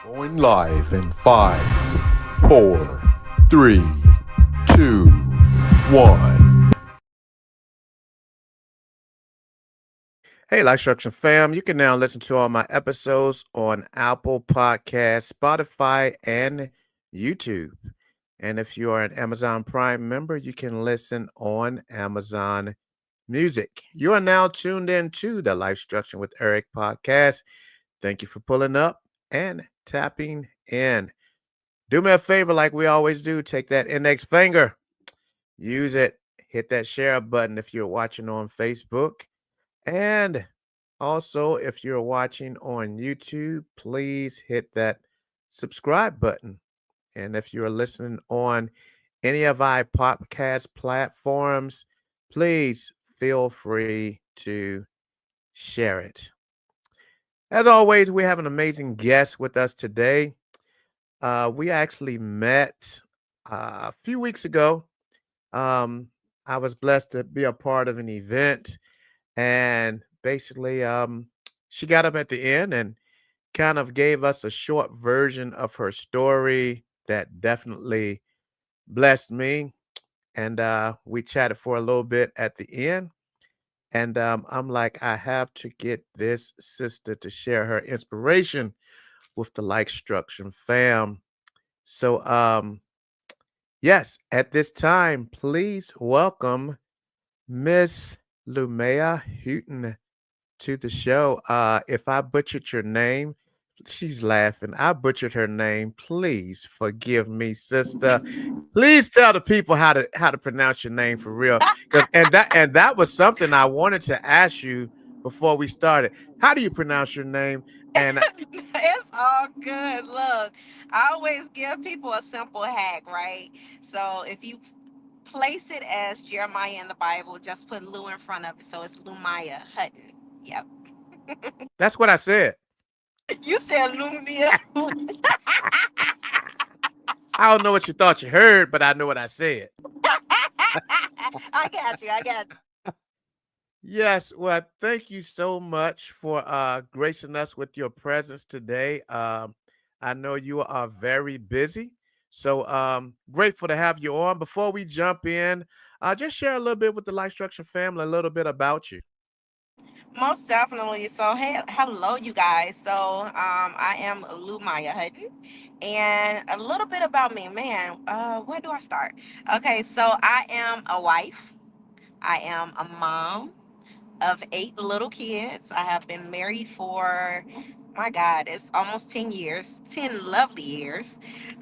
Going live in 5, 4, 3, 2, 1. Hey, Life Structure fam, you can now listen to all my episodes on Apple Podcasts, Spotify, and YouTube. And if you are an Amazon Prime member, you can listen on Amazon Music. You are now tuned in to the Life Structure with Eric podcast. Thank you for pulling up and tapping in. Do me a favor, like we always do, take that index finger, use it, hit that share button if you're watching on Facebook. And also, if you're watching on YouTube, please hit that subscribe button. And if you're listening on any of our podcast platforms, please feel free to share it. As always, we have an amazing guest with us today. We actually met a few weeks ago. Um, I was blessed to be a part of an event, and basically, she got up at the end and kind of gave us a short version of her story that definitely blessed me. And we chatted for a little bit at the end. And I'm like, I have to get this sister to share her inspiration with the Like Structure fam. So, yes, at this time, please welcome Miss Lumiah Hutton to the show. If I butchered your name, she's laughing. I butchered her name. Please forgive me, sister. Please tell the people how to pronounce your name for real. Because and that was something I wanted to ask you before we started. How do you pronounce your name? And It's all good. Look, I always give people a simple hack, right? So if you place it as Jeremiah in the Bible, just put Lou in front of it. So it's Lumiah Hutton. Yep. that's what I said. You said Lumia. I don't know what you thought you heard, but I know what I said. I got you. I got you. Yes, well, thank you so much for gracing us with your presence today. I know you are very busy, so grateful to have you on. Before we jump in, just share a little bit with the Life Structure family, a little bit about you. Most definitely. So, hey, hello, you guys. So, I am Lou Maya Hutton, and a little bit about me, man. Where do I start? Okay, so I am a wife. I am a mom of eight little kids. I have been married for, my God, it's almost 10 years, 10 lovely years.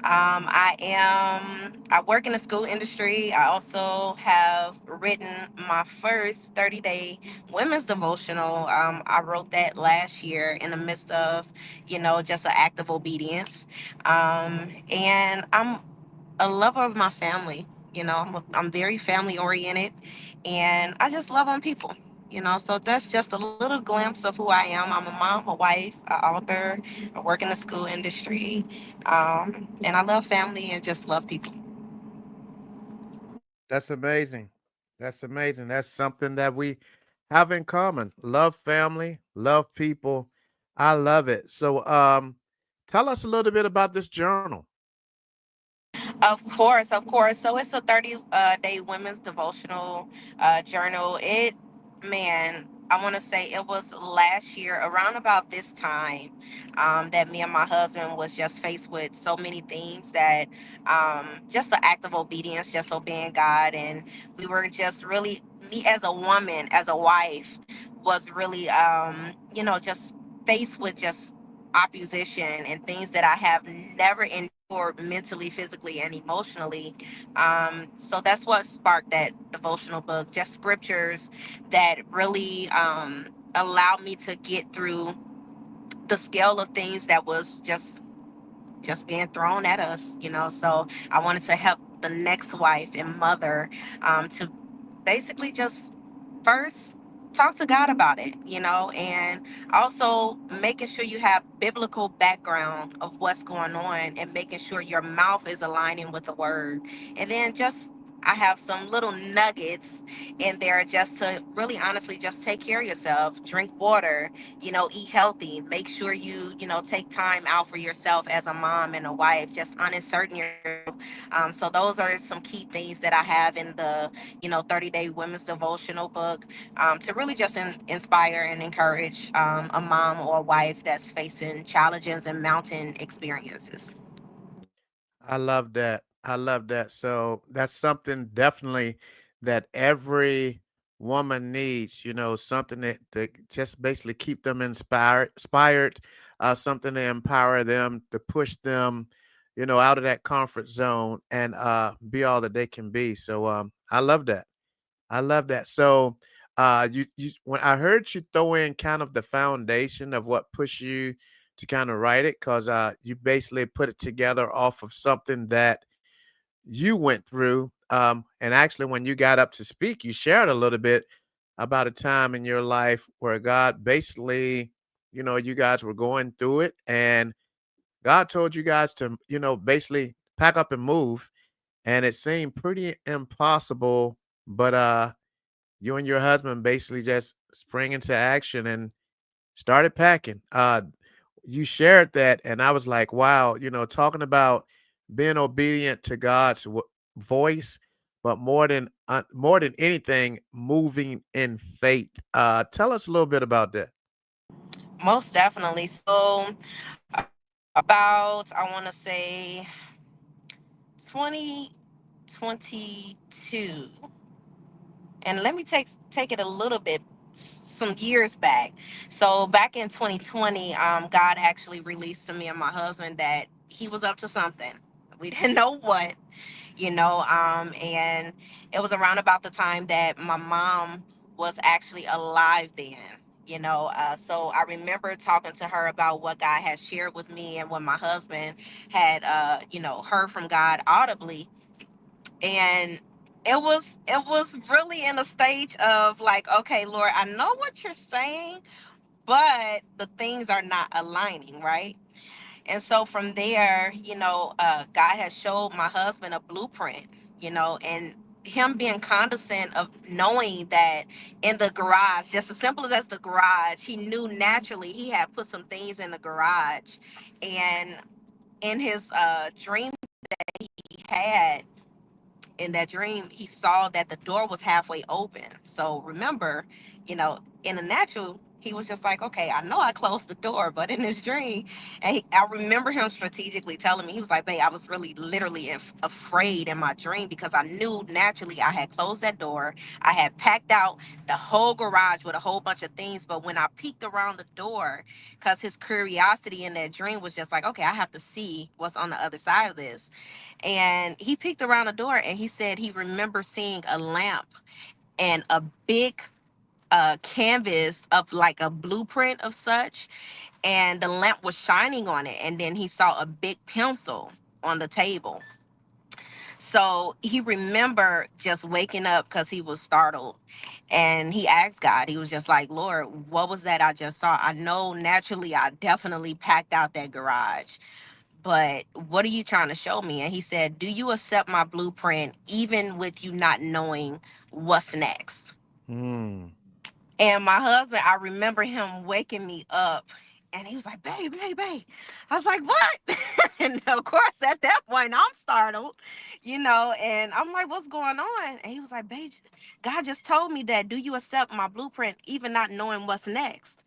I work in the school industry. I also have written my first 30-day women's devotional. I wrote that last year in the midst of, just an act of obedience. And I'm a lover of my family. I'm very family oriented, and I just love on people. So that's just a little glimpse of who I am. I'm a mom, a wife, an author. I work in the school industry, and I love family and just love people. That's amazing. That's amazing. That's something that we have in common. Love family, love people. I love it. So, tell us a little bit about this journal. Of course, of course. So it's a 30 day women's devotional journal. Man, I want to say it was last year around about this time that me and my husband was just faced with so many things that just an act of obedience, just obeying God. And we were just really, me as a woman, as a wife, was really, just faced with just opposition and things that I have never endured mentally, physically, and emotionally. So that's what sparked that devotional book, just scriptures that really allowed me to get through the scale of things that was just being thrown at us, So I wanted to help the next wife and mother to basically just first talk to God about it, and also making sure you have biblical background of what's going on and making sure your mouth is aligning with the word. And then just I have some little nuggets in there just to really honestly just take care of yourself. Drink water, eat healthy. Make sure you take time out for yourself as a mom and a wife. Just uncertain yourself. So those are some key things that I have in the 30-day women's devotional book, to really just inspire and encourage a mom or a wife that's facing challenges and mountain experiences. I love that. I love that. So that's something definitely that every woman needs, something that just basically keep them inspired, something to empower them, to push them, out of that comfort zone and be all that they can be. So I love that. I love that. So you when I heard you throw in kind of the foundation of what pushed you to kind of write it, because you basically put it together off of something that you went through. And actually, when you got up to speak, you shared a little bit about a time in your life where God basically, you guys were going through it, and God told you guys to, basically pack up and move. And it seemed pretty impossible, but you and your husband basically just sprang into action and started packing. You shared that, and I was like, wow, talking about being obedient to God's voice, but more than anything, moving in faith. Tell us a little bit about that. Most definitely. So, about, I want to say, 2022, and let me take it a little bit, some years back. So back in 2020, God actually released to me and my husband that he was up to something. We didn't know what, and it was around about the time that my mom was actually alive then. So I remember talking to her about what God had shared with me and what my husband had, heard from God audibly. And it was really in a stage of like, okay, Lord, I know what you're saying, but the things are not aligning, right? And so from there, God has showed my husband a blueprint, and him being condescending of knowing that in the garage, just as simple as the garage, he knew naturally he had put some things in the garage. And in his dream he had, in that dream, he saw that the door was halfway open. So remember, in the natural, he was just like, okay, I know I closed the door, but in his dream, I remember him strategically telling me, he was like, babe, I was really literally afraid in my dream because I knew naturally I had closed that door. I had packed out the whole garage with a whole bunch of things. But when I peeked around the door, because his curiosity in that dream was just like, okay, I have to see what's on the other side of this. And he peeked around the door and he said he remembers seeing a lamp and a big canvas of like a blueprint of such, and the lamp was shining on it, and then he saw a big pencil on the table. So he remembered just waking up because he was startled, and he asked God, he was just like, Lord, what was that I just saw? I know naturally I definitely packed out that garage, but what are you trying to show me? And he said, do you accept my blueprint even with you not knowing what's next? Hmm. And my husband, I remember him waking me up, and he was like, babe, babe, babe. I was like, what? And of course, at that point, I'm startled, and I'm like, what's going on? And he was like, babe, God just told me that, do you accept my blueprint even not knowing what's next?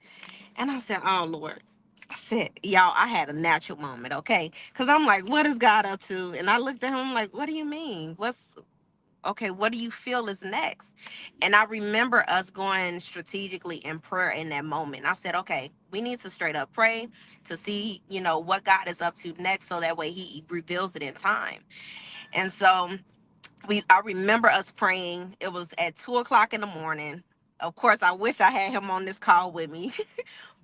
And I said, oh, Lord. I said, y'all, I had a natural moment, okay? Because I'm like, what is God up to? And I looked at him, I'm like, what do you mean? Okay, what do you feel is next? And I remember us going strategically in prayer in that moment. I said, okay, we need to straight up pray to see, what God is up to next, so that way he reveals it in time. And so I remember us praying. It was at 2 o'clock in the morning. Of course, I wish I had him on this call with me.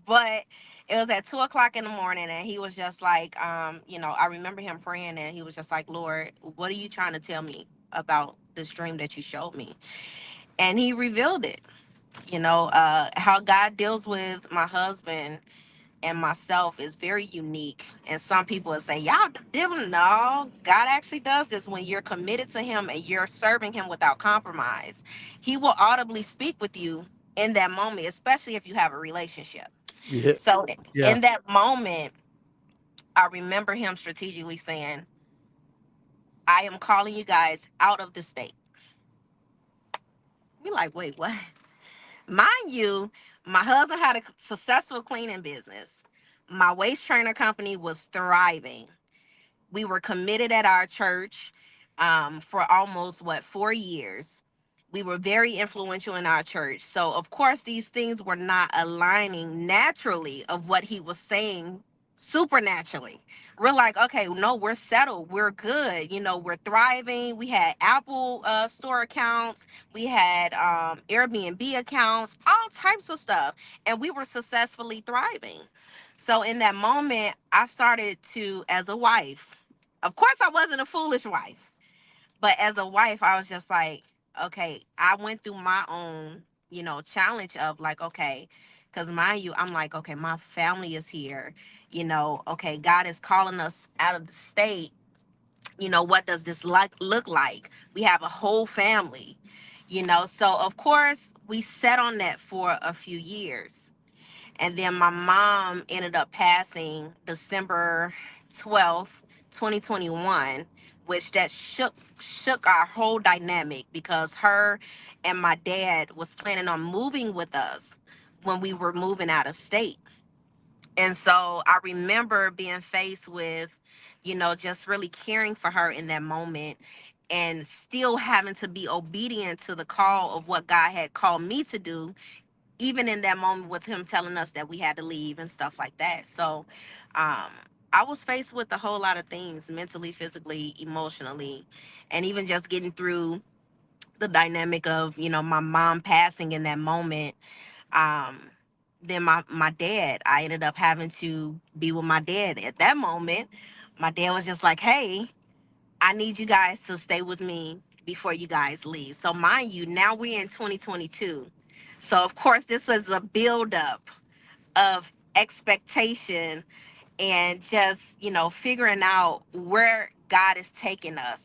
But it was at 2 o'clock in the morning, and he was just like, I remember him praying, and he was just like, Lord, what are you trying to tell me about this dream that you showed me? And he revealed it. How God deals with my husband and myself is very unique. And some people would say, y'all didn't know. God actually does this when you're committed to Him and you're serving Him without compromise. He will audibly speak with you in that moment, especially if you have a relationship. Yeah. So Yeah. in that moment, I remember Him strategically saying, I am calling you guys out of the state. We like, wait, what? Mind you, my husband had a successful cleaning business. My waist trainer company was thriving. We were committed at our church for almost 4 years. We were very influential in our church. So of course these things were not aligning naturally of what he was saying supernaturally. We're like, okay, no, we're settled. We're good. We're thriving. We had Apple store accounts. We had Airbnb accounts, all types of stuff. And we were successfully thriving. So in that moment, I started to, as a wife, of course, I wasn't a foolish wife, but as a wife, I was just like, okay, I went through my own, challenge of like, okay, because mind you, I'm like, okay, my family is here, okay, God is calling us out of the state. What does this look like? We have a whole family, so of course, we sat on that for a few years. And then my mom ended up passing December 12th, 2021, which that shook our whole dynamic because her and my dad was planning on moving with us when we were moving out of state. And so I remember being faced with, just really caring for her in that moment and still having to be obedient to the call of what God had called me to do, even in that moment with him telling us that we had to leave and stuff like that. So um, I was faced with a whole lot of things mentally, physically, emotionally, and even just getting through the dynamic of, my mom passing in that moment. Um, then my dad, I ended up having to be with my dad at that moment. My dad was just like, hey, I need you guys to stay with me before you guys leave. So mind you, now we're in 2022. So of course this is a buildup of expectation and just, figuring out where God is taking us.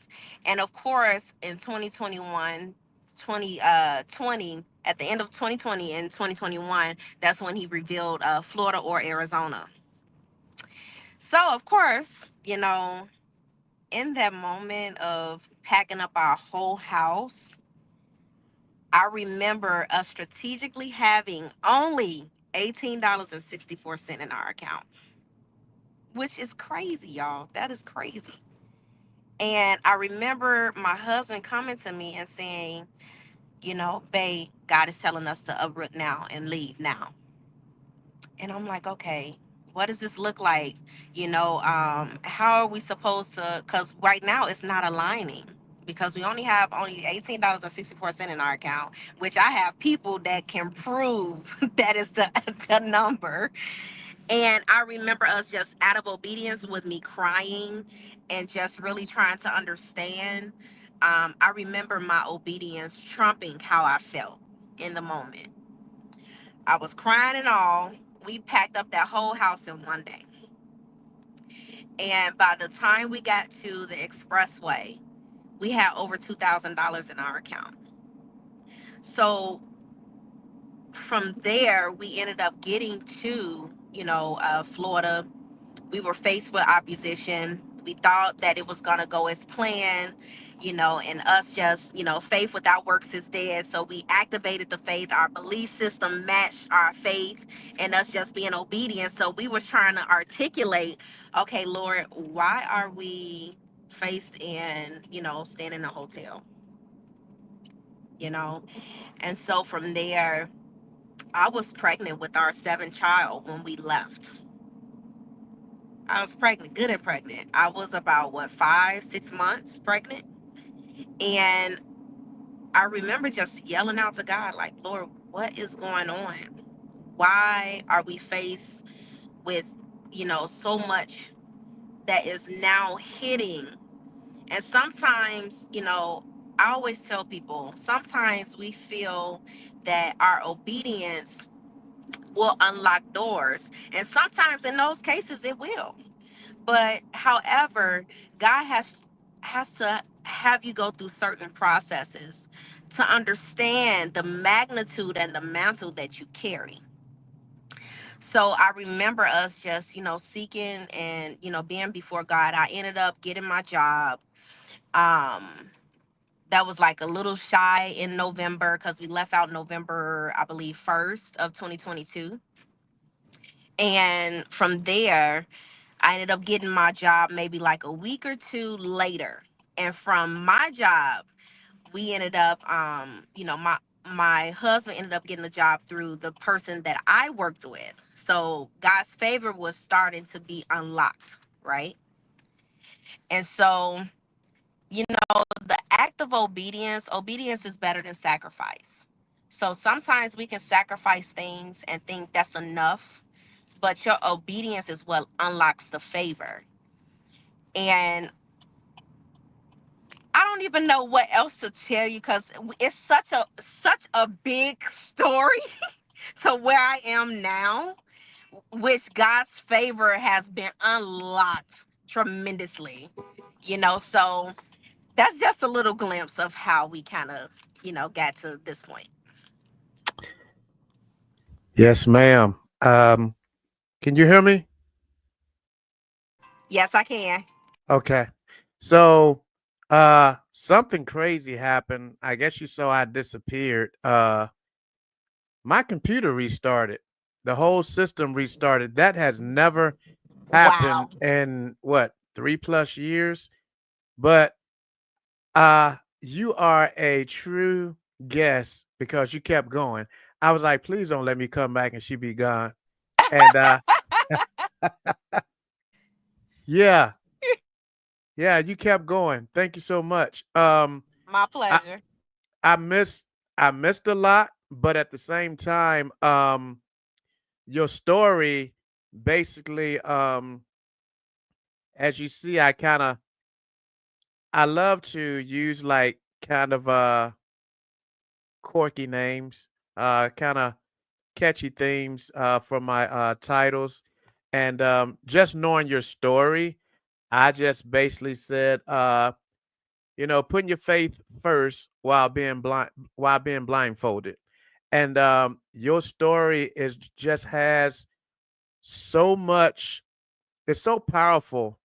And of course in 2021, 2020, at the end of 2020 and 2021, that's when he revealed Florida or Arizona. So of course, in that moment of packing up our whole house, I remember us strategically having only $18.64 in our account, which is crazy, y'all. That is crazy. And I remember my husband coming to me and saying, babe, God is telling us to uproot now and leave now. And I'm like, okay, what does this look like? How are we supposed to, because right now it's not aligning because we only $18.64 in our account, which I have people that can prove that is the number. And I remember us just out of obedience with me crying and just really trying to understand. I remember my obedience trumping how I felt in the moment. I was crying and all. We packed up that whole house in one day. And by the time we got to the expressway, we had over $2,000 in our account. So from there, we ended up getting to, Florida. We were faced with opposition. We thought that it was going to go as planned, and us just, faith without works is dead. So we activated the faith. Our belief system matched our faith and us just being obedient. So we were trying to articulate, okay, Lord, why are we faced in, staying in a hotel, you know? And so from there, I was pregnant with our seventh child when we left. I was pregnant, good and pregnant. I was about 5, 6 months pregnant. And I remember just yelling out to God, like, Lord, what is going on? Why are we faced with, so much that is now hitting? And sometimes, I always tell people, sometimes we feel that our obedience will unlock doors. And sometimes in those cases it will. But however, God has to have you go through certain processes to understand the magnitude and the mantle that you carry. So I remember us just, seeking and, being before God. I ended up getting my job. Um, that was like a little shy in November because we left out November, I believe, 1st of 2022. And from there, I ended up getting my job maybe like a week or two later. And from my job, we ended up, my husband ended up getting the job through the person that I worked with. So God's favor was starting to be unlocked, right? And so, the act of obedience is better than sacrifice. So sometimes we can sacrifice things and think that's enough, but your obedience is what unlocks the favor. And I don't even know what else to tell you because it's such a big story to where I am now, which God's favor has been unlocked tremendously. So that's just a little glimpse of how we kind of, got to this point. Yes, ma'am. Can you hear me? Yes, I can. Okay. So, something crazy happened. I guess you saw I disappeared. My computer restarted. The whole system restarted. That has never happened Wow. in what, 3+ years? But you are a true guest because you kept going. I was like, please don't let me come back and she be gone. And yeah, yeah, you kept going. Thank you so much. My I pleasure. I missed I missed a lot, but at the same time, your story basically, as you see, I love to use like kind of quirky names, kind of catchy themes for my titles. And just knowing your story, I just basically said, putting your faith first while being blindfolded. And your story is just has so much. It's so powerful,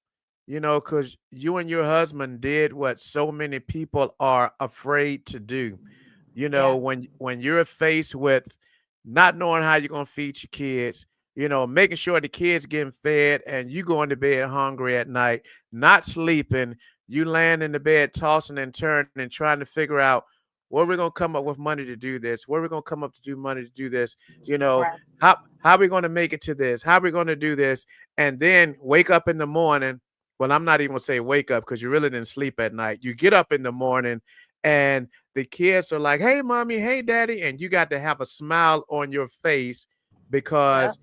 because you and your husband did what so many people are afraid to do. Yeah. When you're faced with not knowing how you're gonna feed your kids, making sure the kids getting fed and you going to bed hungry at night, not sleeping, you laying in the bed tossing and turning and trying to figure out where we're gonna come up with money to do this, where we're gonna come up to do money to do this, you know, Right. how we gonna make it to this, how we gonna do this, and then wake up in the morning. Well, I'm not even gonna say wake up because you really didn't sleep at night. You get up in the morning and the kids are like, hey, mommy, hey, daddy. And you got to have a smile on your face Yep. because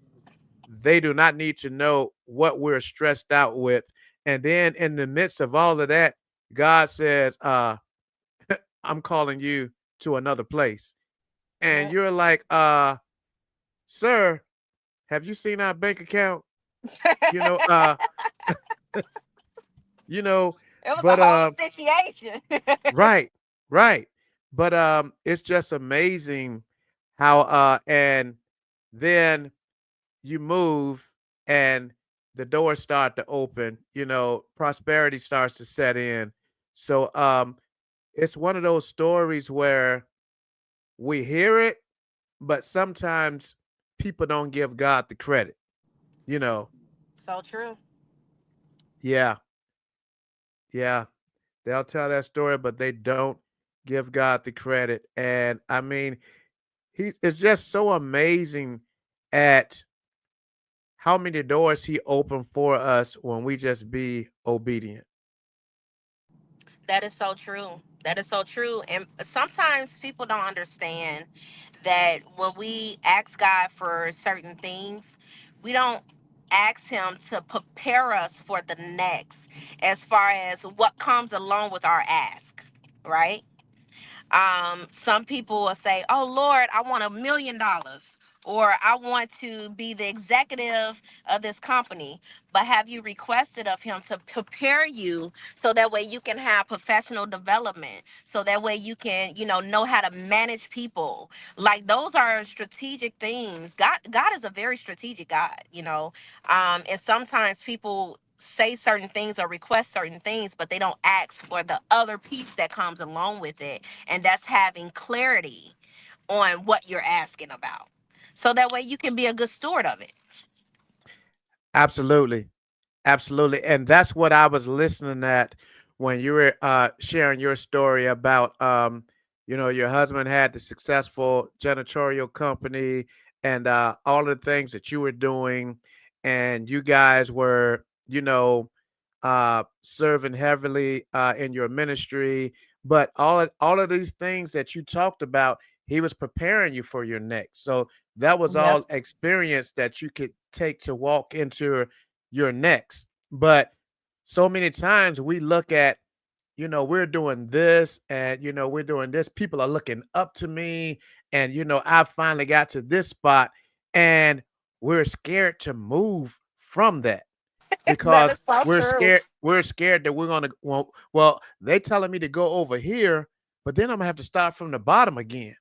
they do not need to know what we're stressed out with. And then in the midst of all of that, God says, I'm calling you to another place. And Yep. you're like, sir, have you seen our bank account? You know, uh, you know, It was a but whole situation. right, right. But it's just amazing how and then you move and the doors start to open, prosperity starts to set in. So it's one of those stories where we hear it, but sometimes people don't give God the credit, you know. So true. Yeah, yeah. They'll tell that story, but they don't give God the credit. And I mean, he's it's just so amazing at how many doors he opened for us when we just be obedient. That is so true. That is so true. And sometimes people don't understand that when we ask God for certain things, we don't ask Him to prepare us for the next as far as what comes along with our ask, right? Some people will say, oh Lord, I want $1 million, or I want to be the executive of this company. But have you requested of him to prepare you so that way you can have professional development, so that way you can, know how to manage people? Like, those are strategic things. God is a very strategic God. And sometimes people say certain things or request certain things, but they don't ask for the other piece that comes along with it, and that's having clarity on what you're asking about, so that way you can be a good steward of it. Absolutely. Absolutely. And that's what I was listening at when you were sharing your story about, your husband had the successful janitorial company and all the things that you were doing. And you guys were, serving heavily in your ministry. But all of these things that you talked about, he was preparing you for your next. So that was all Yes. experience that you could take to walk into your next. But so many times we look at, we're doing this and, we're doing this. People are looking up to me. And, I finally got to this spot and we're scared to move from that That because is so true. we're scared that we're going to, well, they telling me to go over here, but then I'm gonna have to start from the bottom again.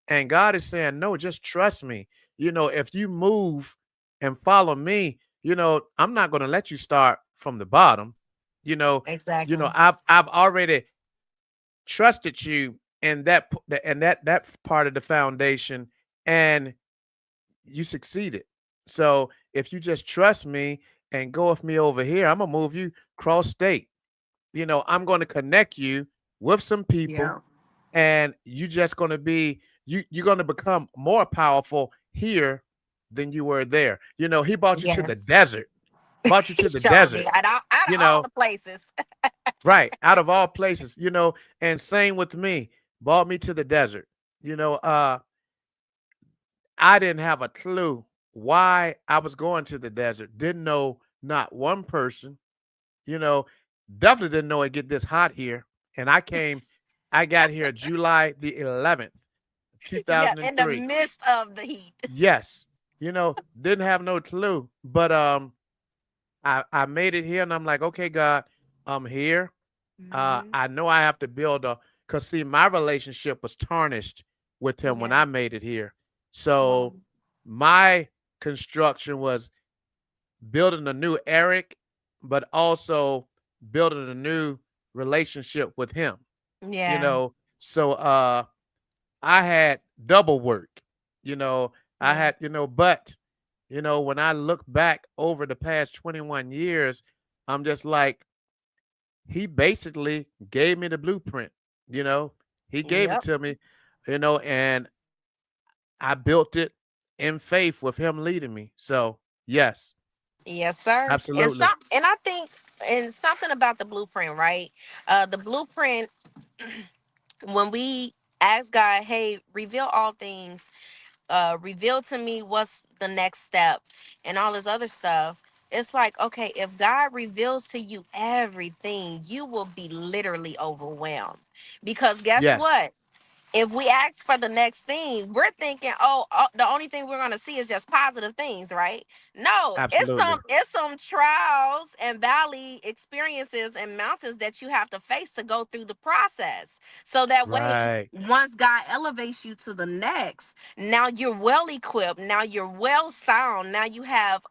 And God is saying, no, just trust me. If you move and follow me, I'm not going to let you start from the bottom. You know, Exactly. I've already trusted you in that part of the foundation, and you succeeded. So if you just trust me and go with me over here, I'm gonna move you cross state. I'm going to connect you with some people Yeah. and you just going to be you're going to become more powerful here than you were there. He brought you to the Yes. desert. Brought you He to the showed me desert, out of you all know, the places. right, out of all places, and same with me. Brought me to the desert. You know, uh I didn't have a clue why I was going to the desert. Didn't know not one person, you know, definitely didn't know it'd get this hot here. And I got here July the 11th, Yeah, in the 2003. midst of the heat. Yes. Didn't have no clue. But I made it here and I'm like, okay, God, I'm here. Hmm. I know I have to build cause see, my relationship was tarnished with him when Yeah. I made it here. Wow. So my construction was building a new Eric, but also building a new relationship with him. You Yeah. know, so I had double work. You know, I Yeah. had, but when I look back over the past 21 years, I'm just like, he basically gave me the blueprint. You know, he gave it Yep. to me, and I built it in faith with him leading me. So, yes, Yes, sir. absolutely. And I think, and something about the blueprint, right? The blueprint, when we ask God, hey, reveal all things, reveal to me what's the next step, and all this other stuff. It's like, okay, if God reveals to you everything, you will be literally overwhelmed. Because guess Yes, what? If we ask for the next thing, we're thinking, oh, the only thing we're gonna see is just positive things, right? No, it's some absolutely. it's some trials and valley experiences and mountains that you have to face to go through the process. So that way, Right, once God elevates you to the next, now you're well equipped, now you're well sound, now you have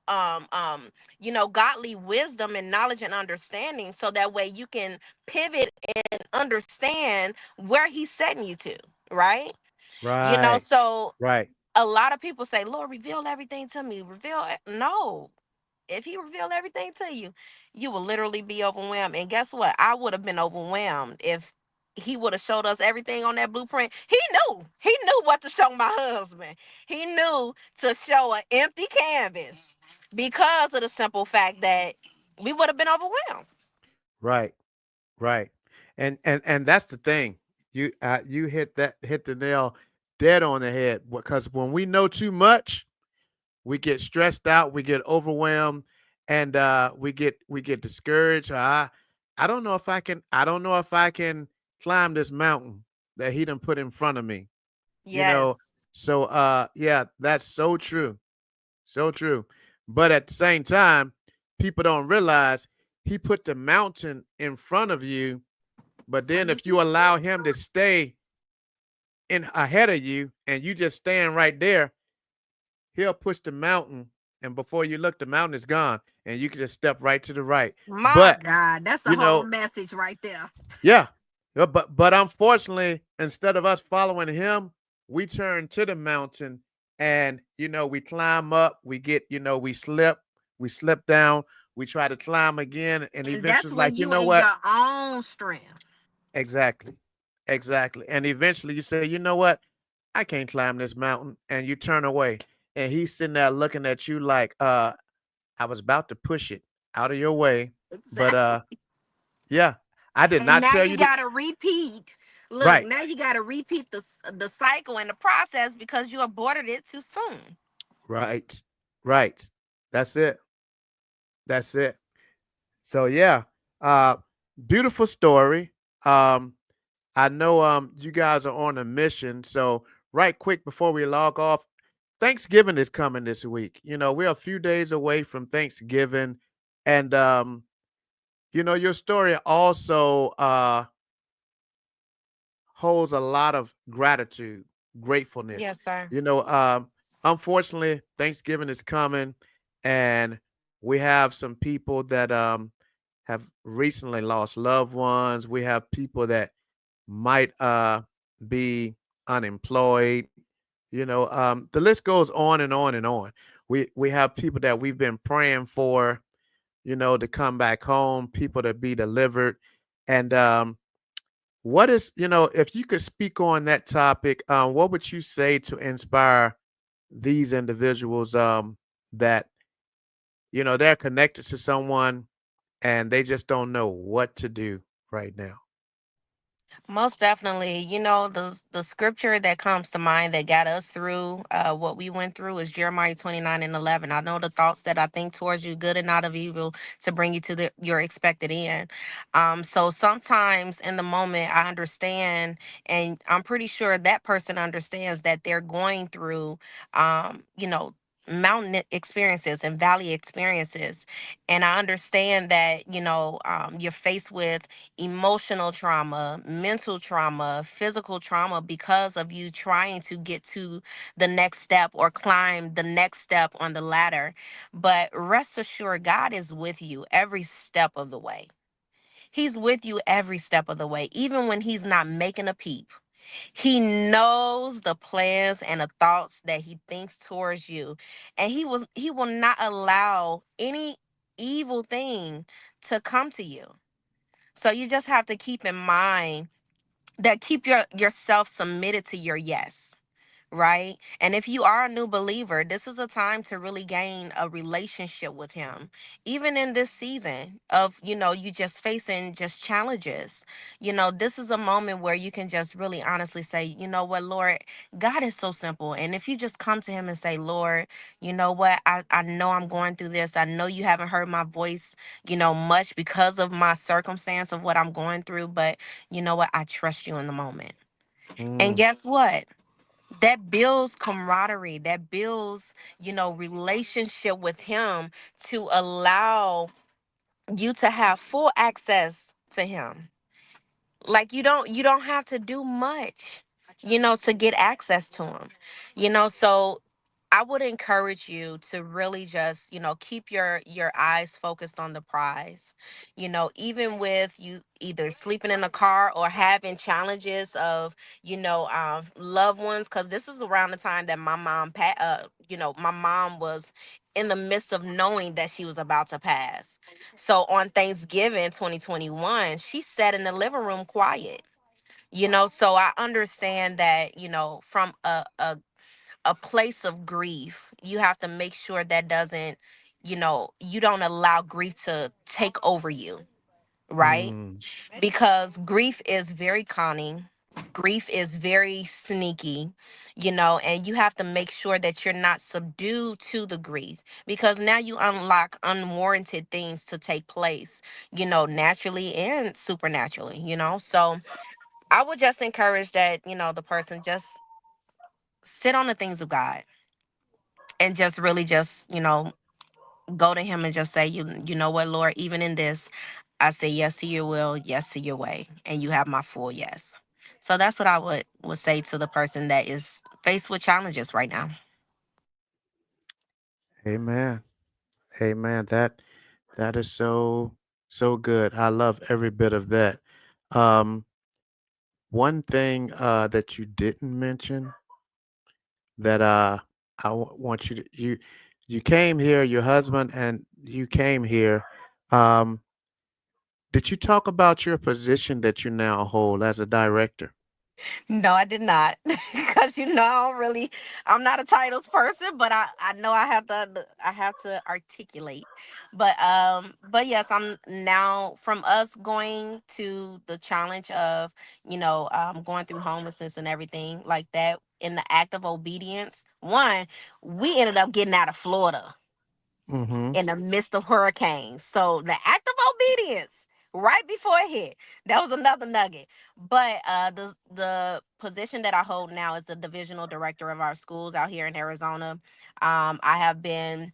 godly wisdom and knowledge and understanding, so that way you can pivot and understand where he's setting you to, right? right, So right, a lot of people say, Lord, reveal everything to me. No. If he revealed everything to you, you will literally be overwhelmed. And guess what? I would have been overwhelmed if he would have showed us everything on that blueprint. He knew. He knew what to show my husband. He knew to show an empty canvas, because of the simple fact that we would have been overwhelmed. right, right. And that's the thing. You hit the nail dead on the head because when we know too much, we get stressed out, we get overwhelmed, and we get discouraged. I don't know if I can climb this mountain that he done put in front of me. You know, Yes. So yeah, that's so true. So true. But at the same time, people don't realize he put the mountain in front of you, but So then you if can you allow still him to go. stay in ahead of you and you just stand right there, he'll push the mountain, and before you look, the mountain is gone, and you can just step right to the right. My But God, that's a you whole know, message right there. yeah, yeah, but unfortunately, instead of us following him, we turn to the mountain, and we climb up. We get, we slip down. We try to climb again, and And eventually, that's it's like, when you you know in what? your own strength. Exactly, exactly. And eventually, you say, you know what? I can't climb this mountain, and you turn away, and he's sitting there looking at you like, I was about to push it out of your way, but Exactly. yeah, I did And not now tell you you to. gotta repeat. Look, Right, now you gotta repeat the cycle and the process because you aborted it too soon. right, right. That's it. That's it. So yeah, uh, beautiful story. Um, I know you guys are on a mission. So right quick before we log off, Thanksgiving is coming this week. We're a few days away from Thanksgiving, and your story also holds a lot of gratitude, gratefulness. Yes, sir. You know, um, Unfortunately, Thanksgiving is coming, and we have some people that have recently lost loved ones. We have people that might be unemployed. The list goes on and on and on. We have people that we've been praying for, to come back home, people to be delivered, and what is, if you could speak on that topic, what would you say to inspire these individuals that, they're connected to someone and they just don't know what to do right now? Most definitely. The scripture that comes to mind that got us through what we went through is Jeremiah 29:11. I know the thoughts that I think towards you, good and not of evil, to bring you to your expected end. So sometimes in the moment, I understand, and I'm pretty sure that person understands that they're going through, mountain experiences and valley experiences. And I understand that, you're faced with emotional trauma, mental trauma, physical trauma because of you trying to get to the next step or climb the next step on the ladder. But rest assured, God is with you every step of the way. He's with you every step of the way, even when He's not making a peep. He knows the plans and the thoughts that He thinks towards you. And He will not allow any evil thing to come to you. So you just have to keep in mind that keep yourself submitted to your yes, right? And if you are a new believer, this is a time to really gain a relationship with him. Even in this season of, you just facing just challenges. This is a moment where you can just really honestly say, you know what, Lord, God is so simple. And if you just come to him and say, Lord, you know what, I know I'm going through this. I know you haven't heard my voice, much because of my circumstance of what I'm going through, but you know what, I trust you in the moment. And Mm, guess what? That builds camaraderie, that builds, relationship with him to allow you to have full access to him. Like you don't have to do much, to get access to him. So I would encourage you to really just, keep your eyes focused on the prize. Even with you either sleeping in a car or having challenges of, loved ones, because this is around the time that my mom was in the midst of knowing that she was about to pass. So on Thanksgiving 2021, she sat in the living room quiet. So I understand that, from a place of grief, you have to make sure that doesn't, you don't allow grief to take over you, right? mm, Because grief is very cunning. Grief is very sneaky, and you have to make sure that you're not subdued to the grief because now you unlock unwarranted things to take place, naturally and supernaturally. So I would just encourage that, the person just sit on the things of God and just really just, go to him and just say, you know what, Lord, even in this, I say yes to your will, yes to your way, and you have my full yes. So that's what I would say to the person that is faced with challenges right now. Amen. Amen. That is so good. I love every bit of that. Um, One thing that you didn't mention that want you to you came here, your husband and you came here. Um, did you talk about your position that you now hold as a director? No, I did not. Because I don't really, I'm not a titles person, but I know I have to articulate. But yes, I'm now, from us going to the challenge of, going through homelessness and everything like that, in the act of obedience. One, we ended up getting out of Florida Mm-hmm. in the midst of hurricanes. So the act of obedience right before it hit, that was another nugget. But the position that I hold now is the divisional director of our schools out here in Arizona. I have been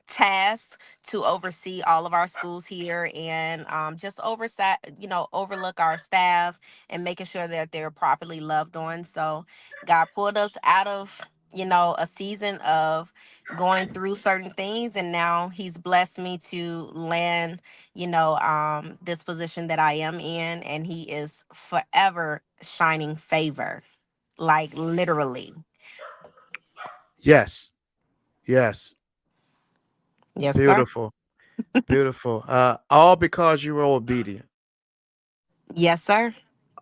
tasked to oversee all of our schools here, and just overlook our staff and making sure that they're properly loved on. So God pulled us out of, a season of going through certain things, and now he's blessed me to land, this position that I am in, and he is forever shining favor, like literally. Yes. Yes. Yes, sir. Beautiful. Beautiful. All because you were obedient. Yes, sir.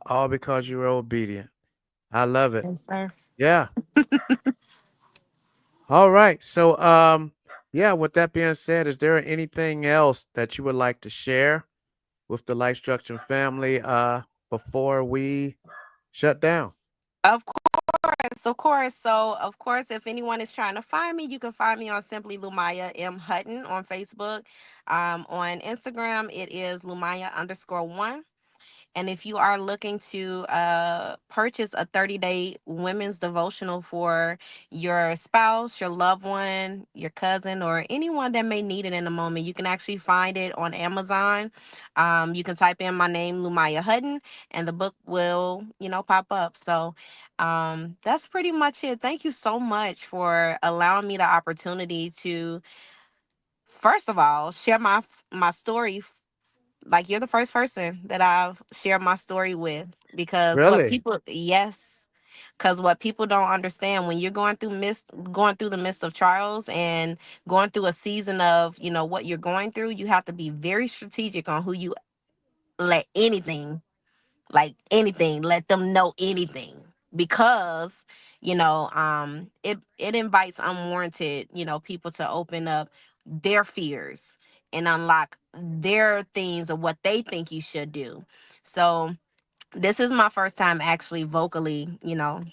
All because you were obedient. I love it. Yes, sir. Yeah. All right. So, yeah, with that being said, is there anything else that you would like to share with the Life Structure family before we shut down? Of course, of course. So, of course, if anyone is trying to find me, you can find me on Simply Lumaya M Hutton on Facebook. On Instagram, it is Lumaya_1. And if you are looking to purchase a 30-day women's devotional for your spouse, your loved one, your cousin, or anyone that may need it in a moment, you can actually find it on Amazon. You can type in my name, Lumaya Hutton, and the book will, pop up. So that's pretty much it. Thank you so much for allowing me the opportunity to, first of all, share my story. Like, you're the first person that I've shared my story with, because Really? yes, because what people don't understand, when you're going through the midst of trials and going through a season of, what you're going through, you have to be very strategic on who you let anything, let them know anything, because it invites unwarranted, people to open up their fears and unlock their things of what they think you should do. So this is my first time actually vocally,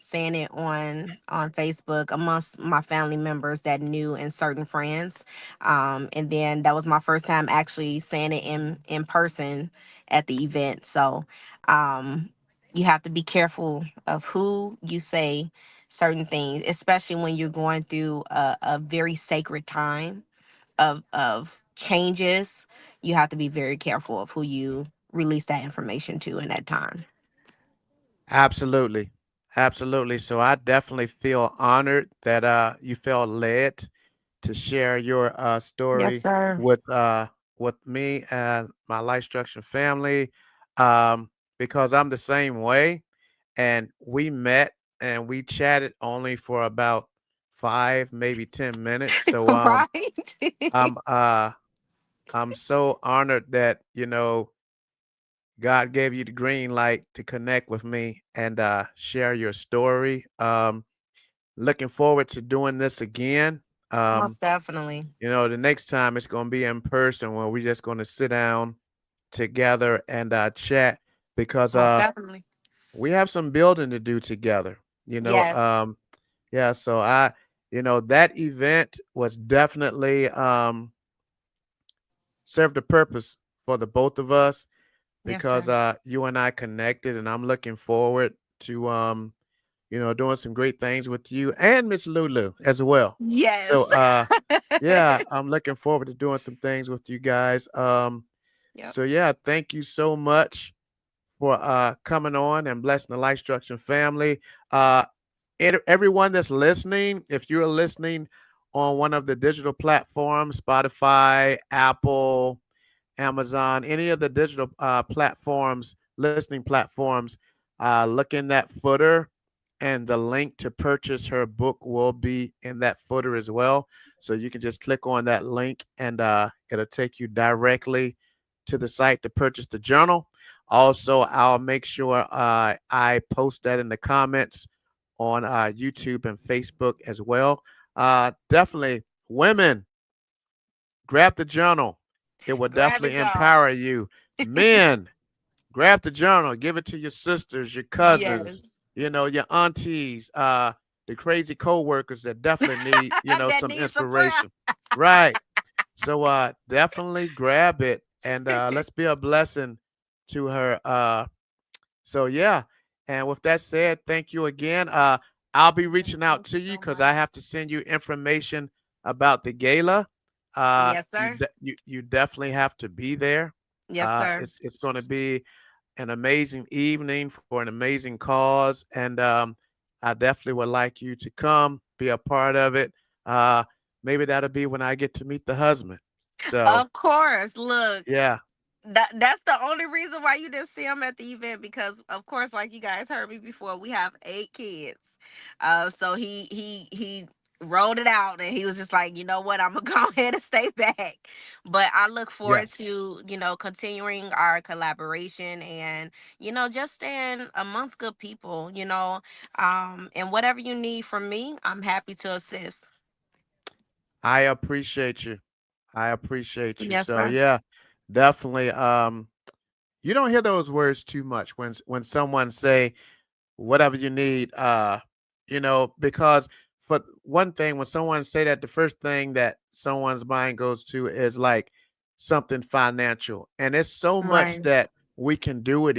saying it on Facebook amongst my family members that knew, and certain friends. And then that was my first time actually saying it in person at the event. So um you have to be careful of who you say certain things, especially when you're going through a very sacred time of changes. You have to be very careful of who you release that information to in that time. Absolutely. Absolutely. So I definitely feel honored that you felt led to share your Yes, story sir. with me and my Life Structure family, um, because I'm the same way. And we met and we chatted only for about 5, maybe 10 minutes. So Right. I'm uh, I'm so honored that God gave you the green light to connect with me and share your story. Looking forward to doing this again. Um, Most definitely. the next time it's going to be in person where we're just going to sit down together and chat because Most definitely. we have some building to do together. You know, Yes. yeah. So that event was definitely served a purpose for the both of us Yes, because sir. you and I connected, and I'm looking forward to doing some great things with you and Miss Lulu as well. So, Yes. yeah, I'm looking forward to doing some things with you guys. Yep. So yeah, thank you so much for coming on and blessing the Life Structure family. Uh, everyone that's listening, if you're listening on one of the digital platforms, Spotify, Apple, Amazon, any of the digital platforms, listening platforms, look in that footer, and the link to purchase her book will be in that footer as well. So you can just click on that link, and it'll take you directly to the site to purchase the journal. Also, I'll make sure I post that in the comments on YouTube and Facebook as well. Definitely, women, grab the journal. It will Grab definitely it, y'all. empower you. Men, grab the journal. Give it to your sisters, your cousins, Yes. your aunties, the crazy coworkers that definitely need, That some needs some prayer. inspiration. Right. So definitely grab it, and let's be a blessing to her. So yeah, and with that said, thank you again. I'll be reaching out Thank to you you so because I much. have to send you information about the gala. Yes, sir. You definitely have to be there. Yes, sir. It's going to be an amazing evening for an amazing cause, and I definitely would like you to come be a part of it. Uh, Maybe that'll be when I get to meet the husband. So Of course. Look, yeah, that's the only reason why you didn't see him at the event, because of course, like you guys heard me before, we have 8 kids. So he rolled it out, and he was just like, you know what, I'm gonna go ahead and stay back. But I look forward yes, to, continuing our collaboration, and just staying amongst good people, and whatever you need from me, I'm happy to assist. I appreciate you. I appreciate you. Yes, So sir. yeah, definitely. You don't hear those words too much when someone say whatever you need. Because for one thing, when someone say that, the first thing that someone's mind goes to is like something financial, and it's so much Right. that we can do with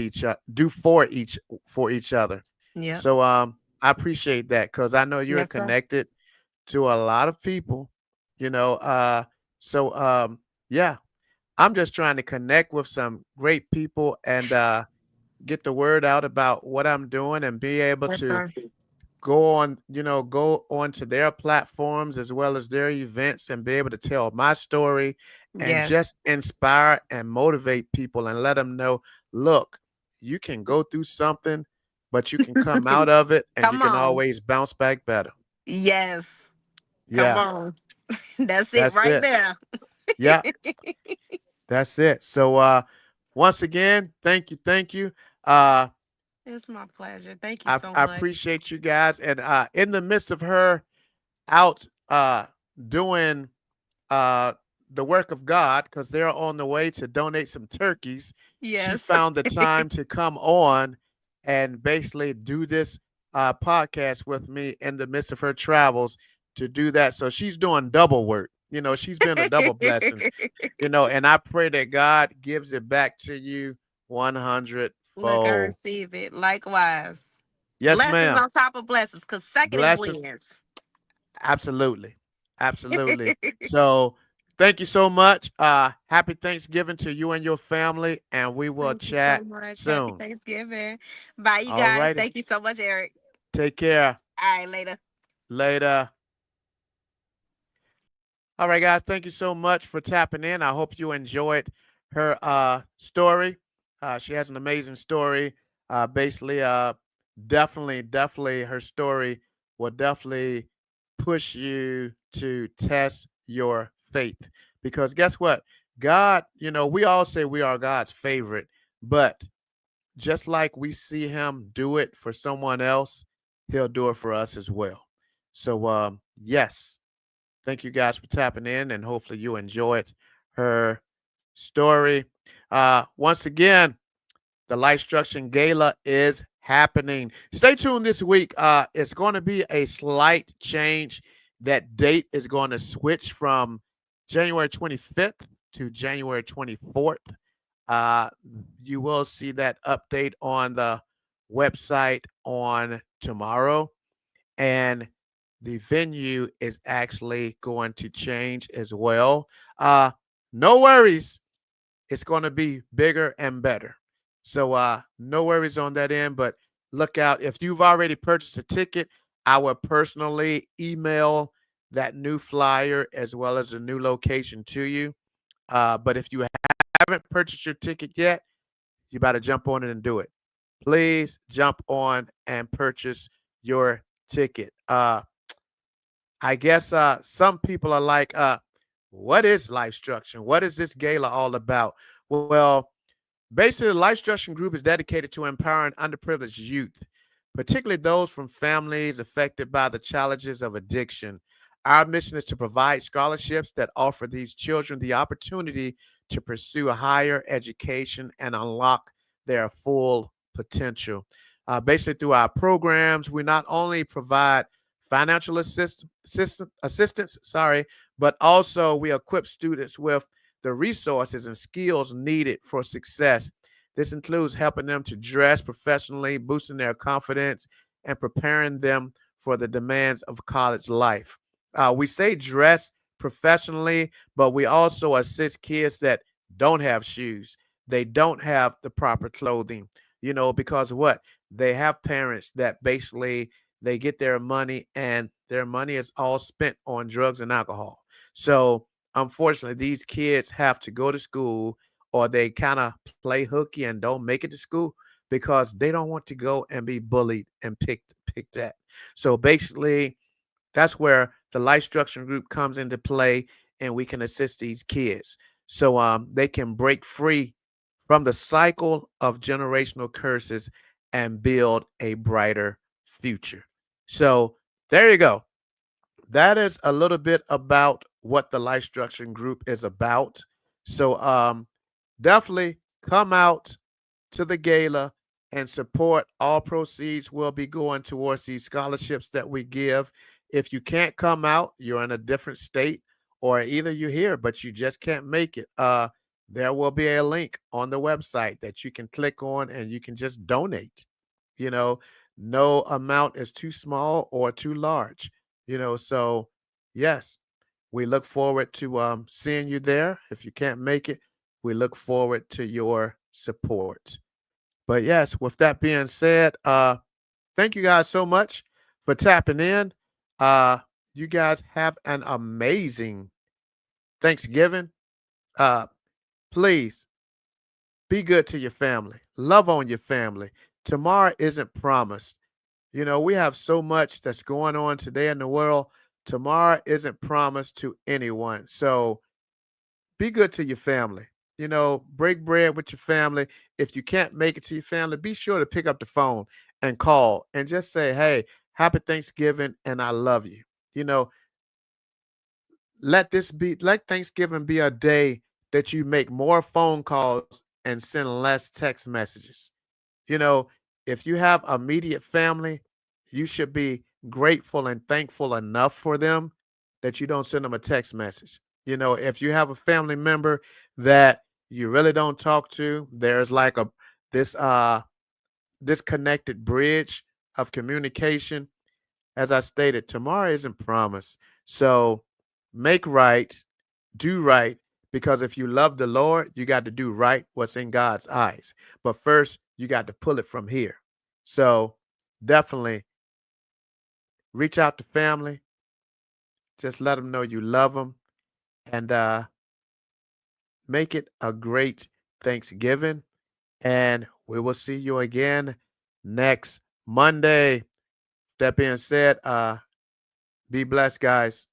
do for each other. Yep. So I appreciate that because I know you're Yes, sir. connected to a lot of people. You know, uh, so yeah, I'm just trying to connect with some great people and get the word out about what I'm doing and be able Yes, to sir. go on to their platforms as well as their events and be able to tell my story and Yes. just inspire and motivate people and let them know, look, you can go through something, but you can come out of it and you Come can on. always bounce back better. Yes. Come Yeah, on. That's it that's right it. there. Yeah, that's it. So once again, thank you, thank you. Uh It's my pleasure. Thank you I, so I much. appreciate you guys. And in the midst of her out doing uh, the work of God, because they're on the way to donate some turkeys, she Yes. found the time to come on and basically do this podcast with me in the midst of her travels to do that. So she's doing double work. She's been a double blessing, and I pray that God gives it back to you 100 Look, I fold. receive it. Likewise. Yes, Blessings ma'am. on top of blessings, consecutive Blessings. wins. Absolutely. Absolutely. So thank you so much. Happy Thanksgiving to you and your family, and we will Thank you so chat much. Happy soon. Thanksgiving. Bye, you All guys. righty. Thank you so much, Eric. Take care. All right, later. Later. All right, guys. Thank you so much for tapping in. I hope you enjoyed her story. She has an amazing story. Basically, definitely, her story will definitely push you to test your faith. Because guess what? God, we all say we are God's favorite, but just like we see Him do it for someone else, He'll do it for us as well. So, yes, thank you guys for tapping in, and hopefully you enjoyed her story. Once again, the Life Structure Gala is happening. Stay tuned this week. It's going to be a slight change. That date is going to switch from January 25th to January 24th. Uh, you will see that update on the website on tomorrow, and the venue is actually going to change as well. Uh, no worries, it's going to be bigger and better. So no worries on that end, but look out. If you've already purchased a ticket, I will personally email that new flyer as well as the new location to you. But if you haven't purchased your ticket yet, you better jump on it and do it. Please jump on and purchase your ticket. I guess some people are like, what is life structure? What is this gala all about? Well, basically, the Life Structure Group is dedicated to empowering underprivileged youth, particularly those from families affected by the challenges of addiction. Our mission is to provide scholarships that offer these children the opportunity to pursue a higher education and unlock their full potential. Basically, through our programs, we not only provide financial assistance, but also we equip students with the resources and skills needed for success. This includes helping them to dress professionally, boosting their confidence, and preparing them for the demands of college life. We say dress professionally, but we also assist kids that don't have shoes. They don't have the proper clothing, because what? They have parents that basically they get their money and their money is all spent on drugs and alcohol. So unfortunately, these kids have to go to school or they kind of play hooky and don't make it to school because they don't want to go and be bullied and picked at. So basically, that's where the life structure group comes into play and we can assist these kids so they can break free from the cycle of generational curses and build a brighter future. So there you go. That is a little bit about what the life structuring group is about. So definitely come out to the gala and support. All proceeds will be going towards these scholarships that we give. If you can't come out, you're in a different state, or either you're here but you just can't make it. There will be a link on the website that you can click on and you can just donate. You know, no amount is too small or too large. So yes, we look forward to seeing you there. If you can't make it, we look forward to your support. But yes, with that being said, thank you guys so much for tapping in. Uh, you guys have an amazing Thanksgiving. Uh, please be good to your family. Love on your family. Tomorrow isn't promised. We have so much that's going on today in the world. Tomorrow isn't promised to anyone. So be good to your family. Break bread with your family. If you can't make it to your family, be sure to pick up the phone and call and just say, hey, happy Thanksgiving and I love you. You know, let Thanksgiving be a day that you make more phone calls and send less text messages. You know, if you have immediate family, you should be grateful and thankful enough for them that you don't send them a text message. If you have a family member that you really don't talk to, there's like a this disconnected bridge of communication. As I stated, tomorrow isn't promised. So make right, do right, because if you love the Lord, you got to do right what's in God's eyes. But first, you got to pull it from here. So definitely reach out to family. Just let them know you love them and make it a great Thanksgiving. And we will see you again next Monday. That being said, be blessed, guys.